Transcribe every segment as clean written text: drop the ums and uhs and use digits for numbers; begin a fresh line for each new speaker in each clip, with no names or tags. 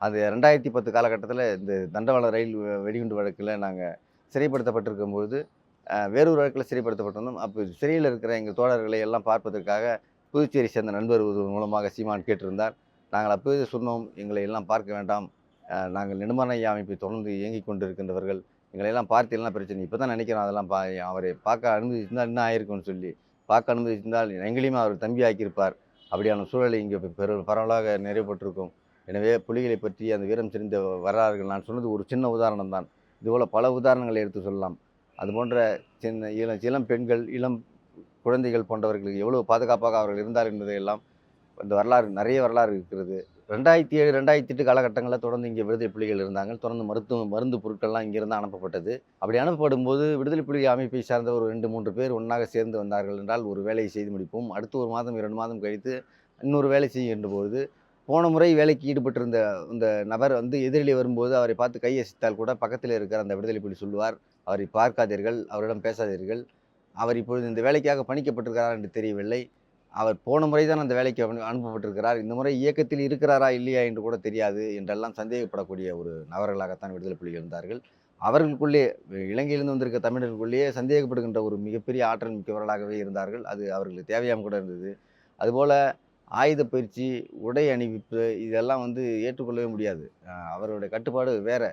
அது 2010 காலகட்டத்தில இந்த தண்டவாள ரயில் வெடிகுண்டு வழக்குல நாங்க சிறைப்படுத்தப்பட்டிருக்கும்போது, வேறொரு வழக்குல சிறைப்படுத்தப்பட்டிருந்தோம். அப்ப சிறையில இருக்கிற எங்க தோழர்களை எல்லாம் பார்ப்பதற்காக புதுச்சேரி சேர்ந்த நண்பர் ஒருவர் மூலமாக சீமான் கேட்டிருந்தார். நாங்கள் அப்போதே சொன்னோம், "எங்களை எல்லாம் பார்க்க வேண்டாம். நாங்கள் நெடுமாறன் ஐயா அமைப்பை தொடர்ந்து இயங்கிக் கொண்டிருக்கின்றவர்கள். எங்களை எல்லாம் பார்த்தீங்கன்னா பிரச்சனை." இப்ப தான் நினைக்கிறோம் அதெல்லாம் அவரை பார்க்க அனுமதிச்சிருந்தா என்ன ஆயிருக்கும்னு சொல்லி. பார்க்க அனுமதிச்சிருந்தால் எங்களையும் அவர் தம்பி ஆக்கியிருப்பார். அப்படியான சூழல் இங்கே பரவலாக நிறைவேற்றிருக்கும். எனவே புலிகளை பற்றி அந்த வீரம் செறிந்த வரலாறுகள் நான் சொன்னது ஒரு சின்ன உதாரணம் தான். இதுபோல பல உதாரணங்களை எடுத்து சொல்லலாம். அதுபோன்ற சின்ன இளம் பெண்கள், இளம் குழந்தைகள் போன்றவர்களுக்கு எவ்வளவு பாதுகாப்பாக அவர்கள் இருந்தார் என்பதை எல்லாம் இந்த வரலாறு நிறைய வரலாறு இருக்கிறது. 2007, 2008 காலகட்டங்கள்ல தொடர்ந்து இங்கே விடுதலை புலிகள் இருந்தாங்க. தொடர்ந்து மருந்து பொருட்கள்லாம் இங்கிருந்து அனுப்பப்பட்டது. அப்படி அனுப்பப்படும்போது விடுதலை புலிகள் அமைப்பை சார்ந்த ஒரு 2, 3 பேர் ஒண்ணாக சேர்ந்து வந்தார்கள் என்றால் ஒரு வேலையை செய்து முடிப்போம். அடுத்து 1 மாதம், 2 மாதம் கழித்து இன்னொரு வேலை செய்கின்ற பொழுது, போன முறை வேலைக்கு ஈடுபட்டிருந்த இந்த நபர் வந்து எதிரிலே வரும்போது அவரை பார்த்து கை அசைத்தால் கூட பக்கத்திலே இருக்கிற அந்த விடுதலை புலி சொல்லுவார், "அவரை பார்க்காதீர்கள், அவரிடம் பேசாதீர்கள். அவர் இப்பொழுது இந்த வேலைக்காக பணிக்கப்பட்டிருக்கிறார் என்று தெரியவில்லை. அவர் போன முறை தான் அந்த வேலைக்கு அனுப்பப்பட்டிருக்கிறார். இந்த முறை இயக்கத்தில் இருக்கிறாரா, இல்லையா என்று கூட தெரியாது" என்றெல்லாம் சந்தேகப்படக்கூடிய ஒரு நபர்களாகத்தான் விடுதலை புலிகள் இருந்தார்கள். அவர்களுக்குள்ளே இலங்கையிலிருந்து வந்திருக்க தமிழர்களுக்குள்ளேயே சந்தேகப்படுகின்ற ஒரு மிகப்பெரிய ஆற்றல் மிக்கவர்களாகவே இருந்தார்கள். அது அவர்களுக்கு தேவையாம கூட இருந்தது. அதுபோல ஆயுத பயிற்சி, உடை அணிவிப்பு இதெல்லாம் வந்து ஏற்றுக்கொள்ளவே முடியாது. அவர்களுடைய கட்டுப்பாடு வேற.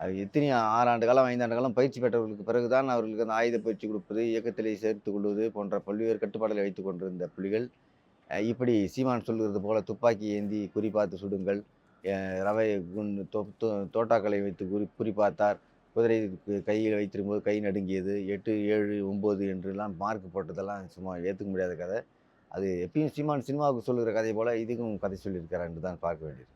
அது எத்தனை 6 ஆண்டு காலம், 5 ஆண்டு காலம் பயிற்சி பெற்றவர்களுக்கு பிறகு தான் அவர்களுக்கு அந்த ஆயுத பயிற்சி கொடுப்பது, இயக்கத்திலே சேர்த்துக் கொள்வது போன்ற பல்வேறு கட்டுப்பாடுகளை வைத்துக் கொண்டிருந்த புலிகள், இப்படி சீமான் சொல்லுகிறது போல துப்பாக்கி ஏந்தி குறிபார்த்து சுடுங்கள், ரவை குண்டு தோட்டாக்களை வைத்து குறிபார்த்தார், குதிரை கையில் வைத்திருக்கும்போது கை நடுங்கியது, 8, 7, 9 என்றெல்லாம் மார்க் போட்டதெல்லாம் சும்மா ஏத்துக்க முடியாத கதை. அது எப்பயும் சீமான் சினிமாவுக்கு சொல்லுகிற கதை போல இதுக்கும் கதை சொல்லியிருக்கிறார் என்று தான் பார்க்க வேண்டியது.